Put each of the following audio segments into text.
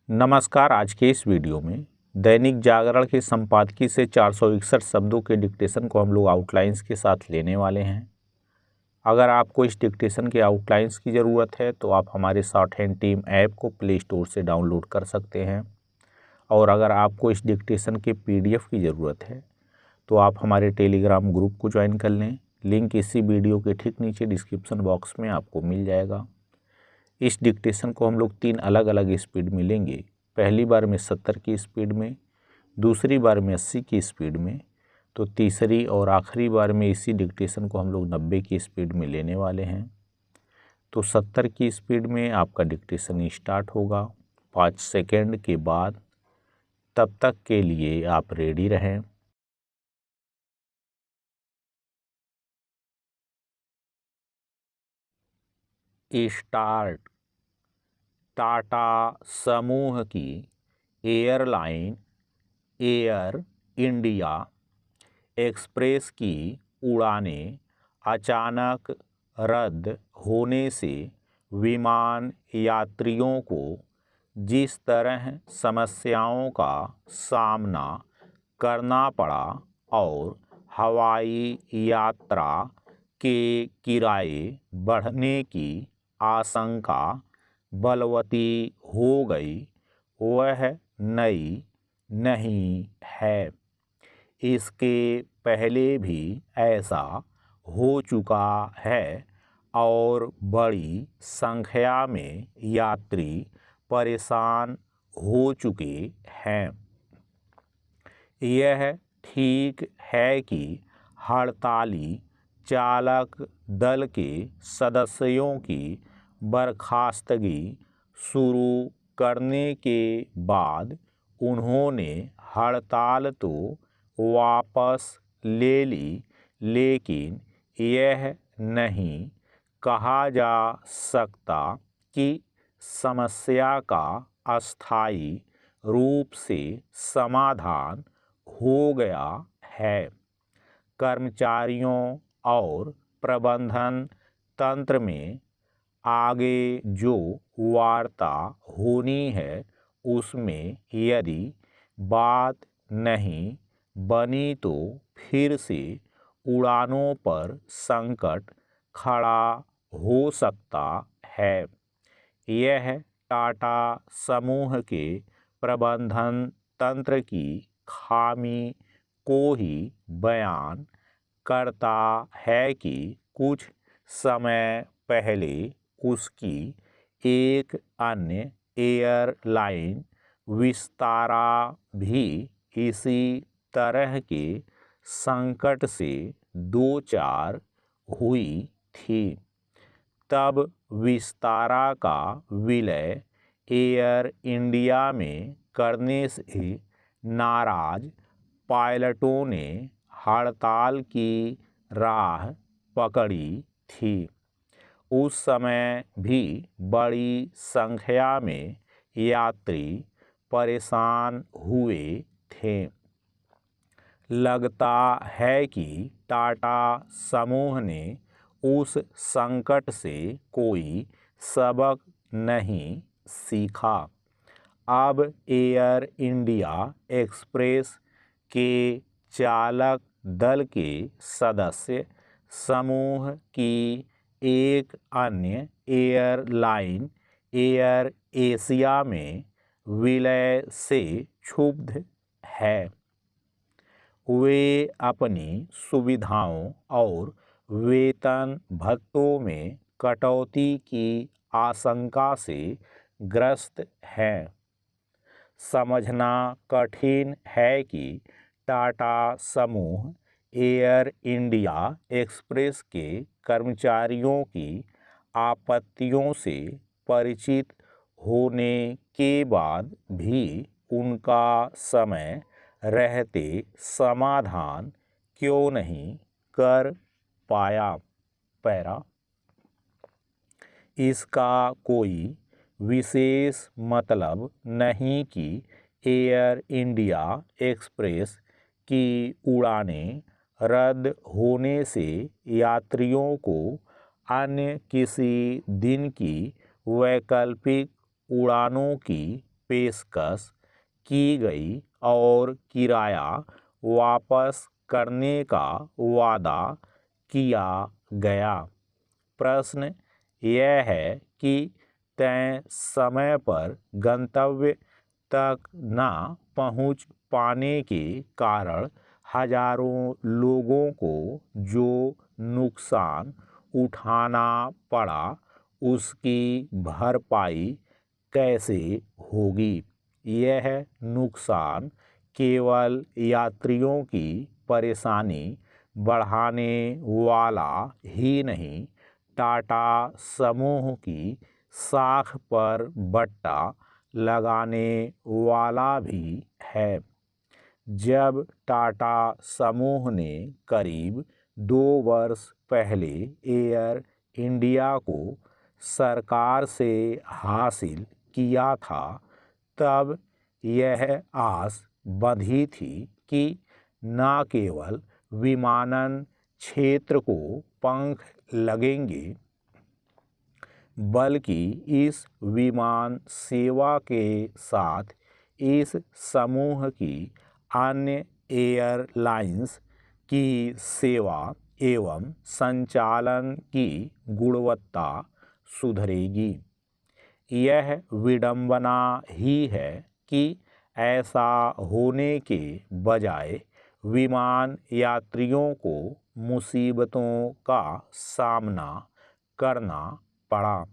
नमस्कार। आज के इस वीडियो में दैनिक जागरण के संपादकीय से 461 शब्दों के डिक्टेशन को हम लोग आउटलाइंस के साथ लेने वाले हैं। अगर आपको इस डिक्टेशन के आउटलाइंस की ज़रूरत है तो आप हमारे शॉर्ट हैंड टीम ऐप को प्ले स्टोर से डाउनलोड कर सकते हैं, और अगर आपको इस डिक्टेशन के PDF की ज़रूरत है तो आप हमारे टेलीग्राम ग्रुप को ज्वाइन कर लें। लिंक इसी वीडियो के ठीक नीचे डिस्क्रिप्शन बॉक्स में आपको मिल जाएगा। इस डिक्टेशन को हम लोग 3 अलग अलग स्पीड में लेंगे। पहली बार में 70 की स्पीड में, दूसरी बार में 80 की स्पीड में, तो तीसरी और आखिरी बार में इसी डिक्टेशन को हम लोग 90 की स्पीड में लेने वाले हैं। तो 70 की स्पीड में आपका डिक्टेशन स्टार्ट होगा 5 सेकेंड के बाद। तब तक के लिए आप रेडी रहें। स्टार्ट। टाटा समूह की एयरलाइन एयर इंडिया एक्सप्रेस की उड़ानें अचानक रद्द होने से विमान यात्रियों को जिस तरह समस्याओं का सामना करना पड़ा और हवाई यात्रा के किराए बढ़ने की आशंका बलवती हो गई, वह नई नहीं है। इसके पहले भी ऐसा हो चुका है और बड़ी संख्या में यात्री परेशान हो चुके हैं। यह ठीक है कि हड़ताली चालक दल के सदस्यों की बर्खास्तगी शुरू करने के बाद उन्होंने हड़ताल तो वापस ले ली, लेकिन यह नहीं कहा जा सकता कि समस्या का अस्थायी रूप से समाधान हो गया है। कर्मचारियों और प्रबंधन तंत्र में आगे जो वार्ता होनी है उसमें यदि बात नहीं बनी तो फिर से उड़ानों पर संकट खड़ा हो सकता है। यह टाटा समूह के प्रबंधन तंत्र की खामी को ही बयान करता है कि कुछ समय पहले उसकी एक अन्य एयरलाइन विस्तारा भी इसी तरह के संकट से दो चार हुई थी। तब विस्तारा का विलय एयर इंडिया में करने से नाराज पायलटों ने हड़ताल की राह पकड़ी थी। उस समय भी बड़ी संख्या में यात्री परेशान हुए थे। लगता है कि टाटा समूह ने उस संकट से कोई सबक नहीं सीखा। अब एयर इंडिया एक्सप्रेस के चालक दल के सदस्य समूह की एक अन्य एयरलाइन एयर एशिया में विलय से क्षुब्ध है। वे अपनी सुविधाओं और वेतन भत्तों में कटौती की आशंका से ग्रस्त हैं। समझना कठिन है कि टाटा समूह एयर इंडिया एक्सप्रेस के कर्मचारियों की आपत्तियों से परिचित होने के बाद भी उनका समय रहते समाधान क्यों नहीं कर पाया। पैरा इसका कोई विशेष मतलब नहीं कि एयर इंडिया एक्सप्रेस की उड़ानें रद्द होने से यात्रियों को अन्य किसी दिन की वैकल्पिक उड़ानों की पेशकश की गई और किराया वापस करने का वादा किया गया। प्रश्न यह है कि तय समय पर गंतव्य तक न पहुंच पाने के कारण हजारों लोगों को जो नुकसान उठाना पड़ा उसकी भरपाई कैसे होगी। यह नुकसान केवल यात्रियों की परेशानी बढ़ाने वाला ही नहीं, टाटा समूह की साख पर बट्टा लगाने वाला भी है। जब टाटा समूह ने करीब 2 वर्ष पहले एयर इंडिया को सरकार से हासिल किया था, तब यह आस बंधी थी कि न केवल विमानन क्षेत्र को पंख लगेंगे, बल्कि इस विमान सेवा के साथ इस समूह की अन्य एयरलाइंस की सेवा एवं संचालन की गुणवत्ता सुधरेगी। यह विडंबना ही है कि ऐसा होने के बजाय विमान यात्रियों को मुसीबतों का सामना करना पड़ा।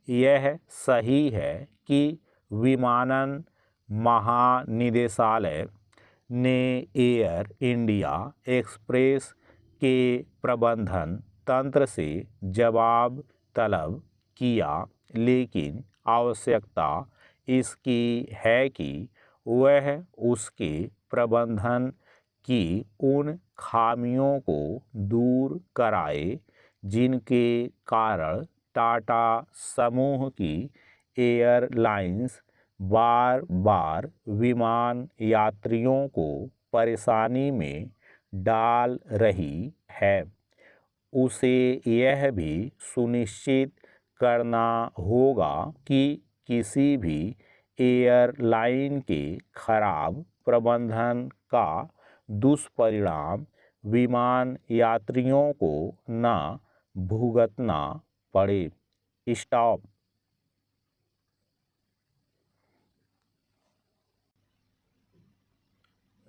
यह सही है कि विमानन महानिदेशालय ने एयर इंडिया एक्सप्रेस के प्रबंधन तंत्र से जवाब तलब किया, लेकिन आवश्यकता इसकी है कि वह उसके प्रबंधन की उन खामियों को दूर कराए जिनके कारण टाटा समूह की एयरलाइंस बार बार विमान यात्रियों को परेशानी में डाल रही है। उसे यह भी सुनिश्चित करना होगा कि किसी भी एयरलाइन के खराब प्रबंधन का दुष्परिणाम विमान यात्रियों को न भुगतना पड़े। स्टॉप।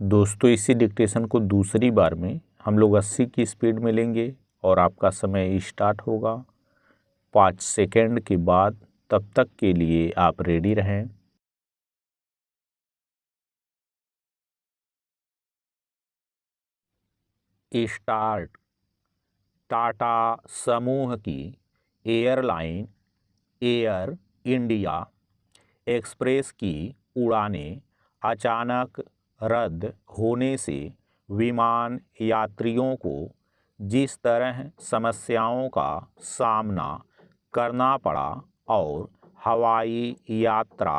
दोस्तों, इसी डिक्टेशन को दूसरी बार में हम लोग 80 की स्पीड में लेंगे और आपका समय स्टार्ट होगा 5 सेकेंड के बाद। तब तक के लिए आप रेडी रहें। स्टार्ट। टाटा समूह की एयरलाइन एयर इंडिया एक्सप्रेस की उड़ानें अचानक रद्द होने से विमान यात्रियों को जिस तरह समस्याओं का सामना करना पड़ा और हवाई यात्रा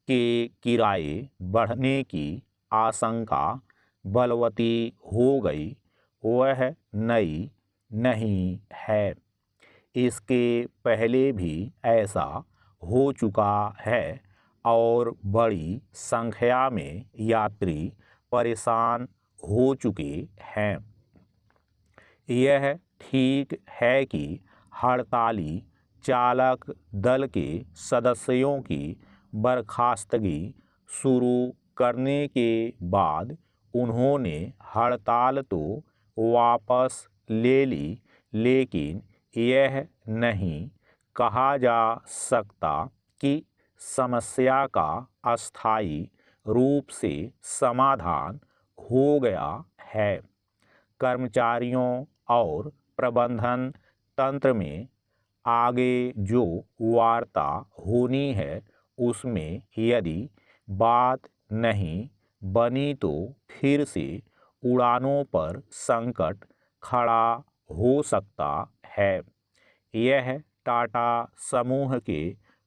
के किराए बढ़ने की आशंका बलवती हो गई, वह नई नहीं है। इसके पहले भी ऐसा हो चुका है और बड़ी संख्या में यात्री परेशान हो चुके हैं। यह ठीक है कि हड़ताली चालक दल के सदस्यों की बर्खास्तगी शुरू करने के बाद उन्होंने हड़ताल तो वापस ले ली, लेकिन यह नहीं कहा जा सकता कि समस्या का अस्थायी रूप से समाधान हो गया है। कर्मचारियों और प्रबंधन तंत्र में आगे जो वार्ता होनी है, उसमें यदि बात नहीं बनी तो फिर से उड़ानों पर संकट खड़ा हो सकता है। यह टाटा समूह के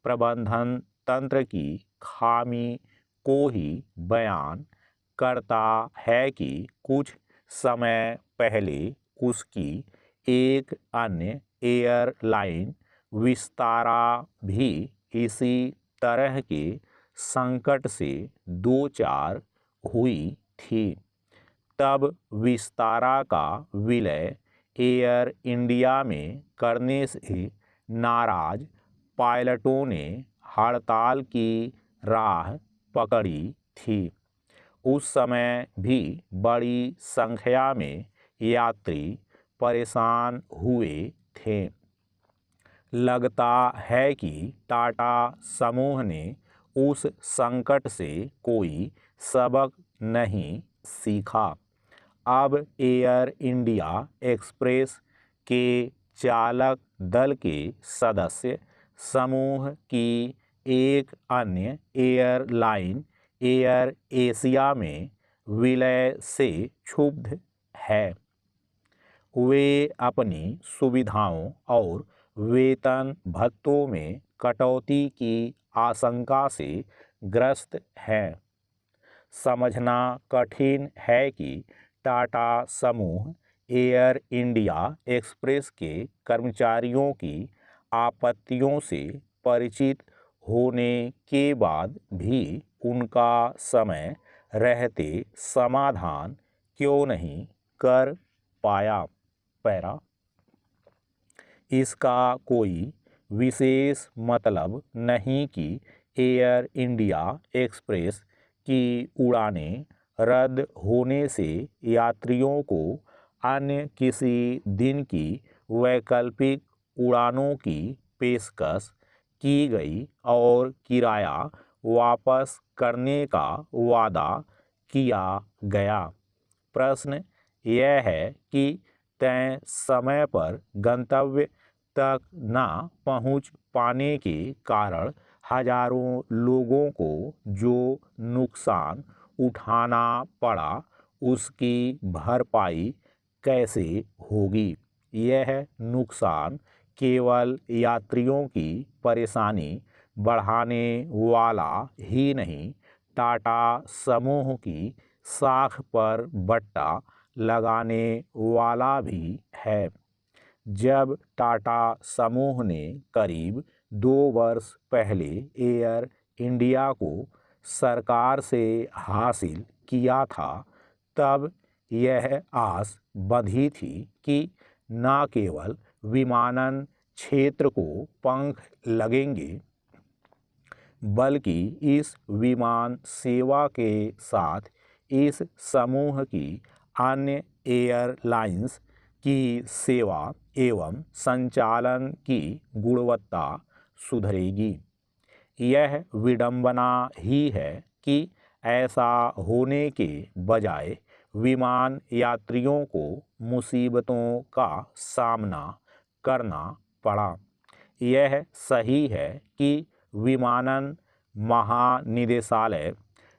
प्रबंधन तंत्र की खामी को ही बयान करता है कि कुछ समय पहले उसकी एक अन्य एयरलाइन विस्तारा भी इसी तरह के संकट से दो चार हुई थी। तब विस्तारा का विलय एयर इंडिया में करने से नाराज पायलटों ने हड़ताल की राह पकड़ी थी। उस समय भी बड़ी संख्या में यात्री परेशान हुए थे। लगता है कि टाटा समूह ने उस संकट से कोई सबक नहीं सीखा। अब एयर इंडिया एक्सप्रेस के चालक दल के सदस्य समूह की एक अन्य एयरलाइन एयर एशिया में विलय से क्षुब्ध है। वे अपनी सुविधाओं और वेतन भत्तों में कटौती की आशंका से ग्रस्त हैं। समझना कठिन है कि टाटा समूह एयर इंडिया एक्सप्रेस के कर्मचारियों की आपत्तियों से परिचित होने के बाद भी उनका समय रहते समाधान क्यों नहीं कर पाया। पैरा इसका कोई विशेष मतलब नहीं कि एयर इंडिया एक्सप्रेस की उड़ानें रद्द होने से यात्रियों को अन्य किसी दिन की वैकल्पिक उड़ानों की पेशकश की गई और किराया वापस करने का वादा किया गया। प्रश्न यह है कि तय समय पर गंतव्य तक न पहुंच पाने के कारण हजारों लोगों को जो नुकसान उठाना पड़ा उसकी भरपाई कैसे होगी। यह नुकसान केवल यात्रियों की परेशानी बढ़ाने वाला ही नहीं, टाटा समूह की साख पर बट्टा लगाने वाला भी है। जब टाटा समूह ने करीब 2 वर्ष पहले एयर इंडिया को सरकार से हासिल किया था, तब यह आस बंधी थी कि न केवल विमानन क्षेत्र को पंख लगेंगे, बल्कि इस विमान सेवा के साथ इस समूह की अन्य एयरलाइंस की सेवा एवं संचालन की गुणवत्ता सुधरेगी। यह विडंबना ही है कि ऐसा होने के बजाय विमान यात्रियों को मुसीबतों का सामना करना पड़ा। यह सही है कि विमानन महानिदेशालय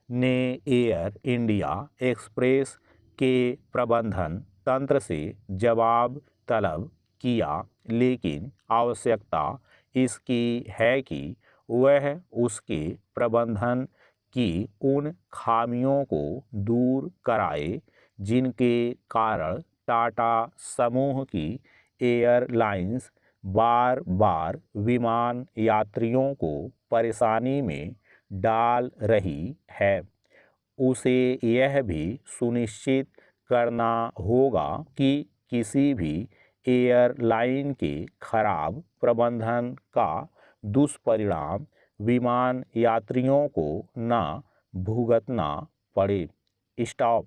ने एयर इंडिया एक्सप्रेस के प्रबंधन तंत्र से जवाब तलब किया, लेकिन आवश्यकता इसकी है कि वह उसके प्रबंधन की उन खामियों को दूर कराए जिनके कारण टाटा समूह की एयरलाइंस बार बार विमान यात्रियों को परेशानी में डाल रही है। उसे यह भी सुनिश्चित करना होगा कि किसी भी एयरलाइन के खराब प्रबंधन का दुष्परिणाम विमान यात्रियों को न भुगतना पड़े। स्टॉप।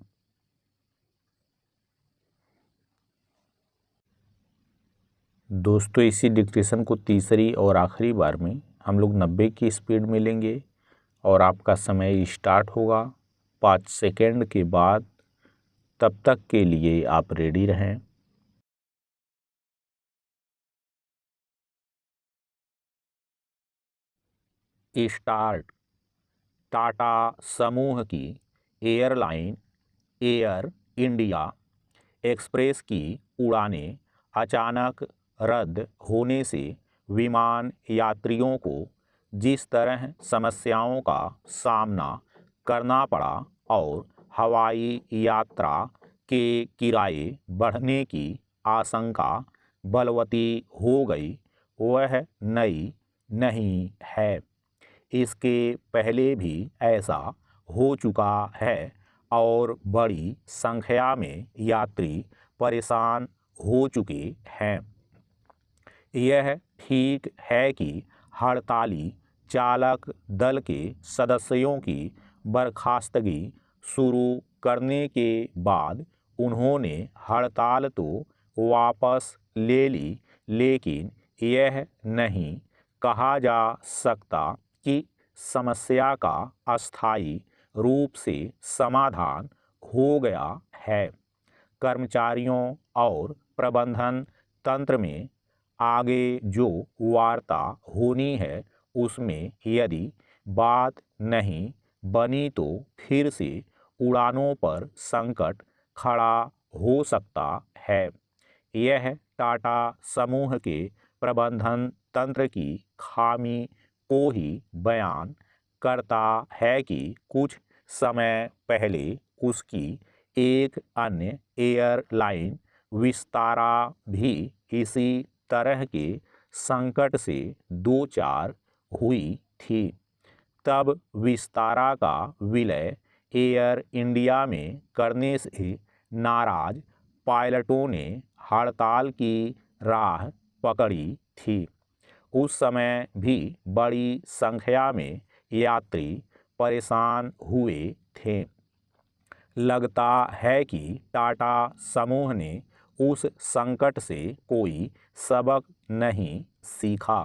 दोस्तों, इसी डिक्टेशन को तीसरी और आखिरी बार में हम लोग 90 की स्पीड में लेंगे और आपका समय स्टार्ट होगा 5 सेकेंड के बाद। तब तक के लिए आप रेडी रहें। स्टार्ट। टाटा समूह की एयरलाइन एयर इंडिया एक्सप्रेस की उड़ानें अचानक रद्द होने से विमान यात्रियों को जिस तरह समस्याओं का सामना करना पड़ा और हवाई यात्रा के किराए बढ़ने की आशंका बलवती हो गई, वह नई नहीं है। इसके पहले भी ऐसा हो चुका है और बड़ी संख्या में यात्री परेशान हो चुके हैं। यह ठीक है कि हड़ताली चालक दल के सदस्यों की बर्खास्तगी शुरू करने के बाद उन्होंने हड़ताल तो वापस ले ली, लेकिन यह नहीं कहा जा सकता कि समस्या का अस्थायी रूप से समाधान हो गया है। कर्मचारियों और प्रबंधन तंत्र में आगे जो वार्ता होनी है उसमें यदि बात नहीं बनी तो फिर से उड़ानों पर संकट खड़ा हो सकता है। यह टाटा समूह के प्रबंधन तंत्र की खामी को ही बयान करता है कि कुछ समय पहले उसकी एक अन्य एयरलाइन विस्तारा भी इसी तरह के संकट से दो चार हुई थी। तब विस्तारा का विलय एयर इंडिया में करने से नाराज पायलटों ने हड़ताल की राह पकड़ी थी। उस समय भी बड़ी संख्या में यात्री परेशान हुए थे। लगता है कि टाटा समूह ने उस संकट से कोई सबक नहीं सीखा।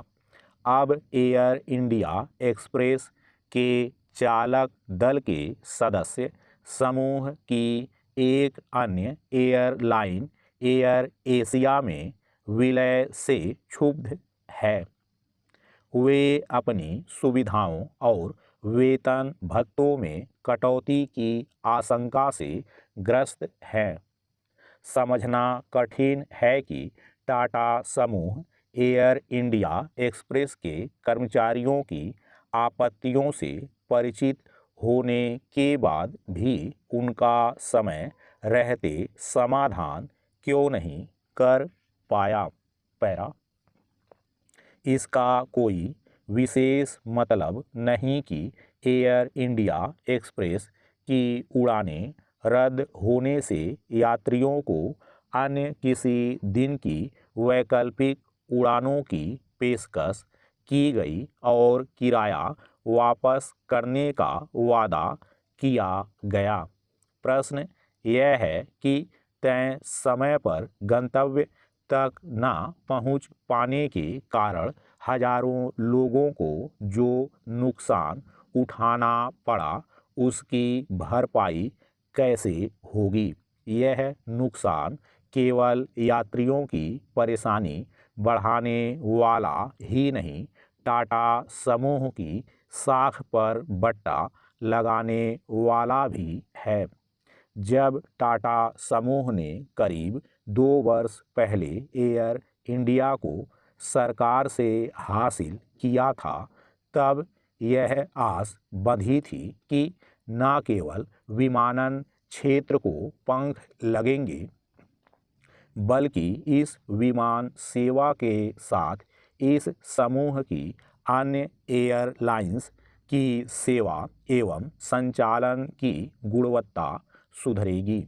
अब एयर इंडिया एक्सप्रेस के चालक दल के सदस्य समूह की एक अन्य एयरलाइन एयर एशिया में विलय से क्षुब्ध है। वे अपनी सुविधाओं और वेतन भत्तों में कटौती की आशंका से ग्रस्त हैं। समझना कठिन है कि टाटा समूह एयर इंडिया एक्सप्रेस के कर्मचारियों की आपत्तियों से परिचित होने के बाद भी उनका समय रहते समाधान क्यों नहीं कर पाया। पैरा इसका कोई विशेष मतलब नहीं कि एयर इंडिया एक्सप्रेस की उड़ानें रद्द होने से यात्रियों को अन्य किसी दिन की वैकल्पिक उड़ानों की पेशकश की गई और किराया वापस करने का वादा किया गया। प्रश्न यह है कि तय समय पर गंतव्य तक न पहुंच पाने के कारण हजारों लोगों को जो नुकसान उठाना पड़ा उसकी भरपाई कैसे होगी। यह नुकसान केवल यात्रियों की परेशानी बढ़ाने वाला ही नहीं, टाटा समूह की साख पर बट्टा लगाने वाला भी है। जब टाटा समूह ने करीब 2 वर्ष पहले एयर इंडिया को सरकार से हासिल किया था, तब यह आस बंधी थी कि न केवल विमानन क्षेत्र को पंख लगेंगे, बल्कि इस विमान सेवा के साथ इस समूह की अन्य एयरलाइंस की सेवा एवं संचालन की गुणवत्ता सुधरेगी।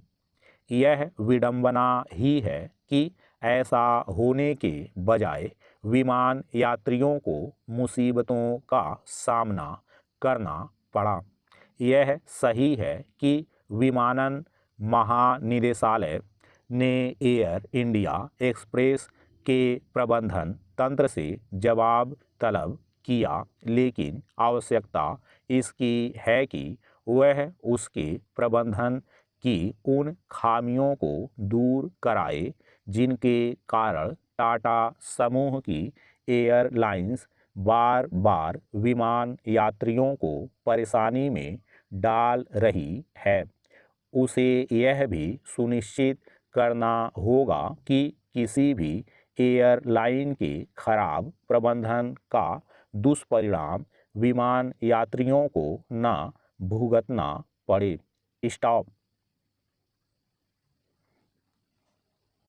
यह विडंबना ही है कि ऐसा होने के बजाय विमान यात्रियों को मुसीबतों का सामना करना पड़ा। यह सही है कि विमानन महानिदेशालय ने एयर इंडिया एक्सप्रेस के प्रबंधन तंत्र से जवाब तलब किया, लेकिन आवश्यकता इसकी है कि वह उसके प्रबंधन की उन खामियों को दूर कराए जिनके कारण टाटा समूह की एयरलाइंस बार बार विमान यात्रियों को परेशानी में डाल रही है। उसे यह भी सुनिश्चित करना होगा कि किसी भी एयरलाइन के खराब प्रबंधन का दुष्परिणाम विमान यात्रियों को न भुगतना पड़े। स्टॉप।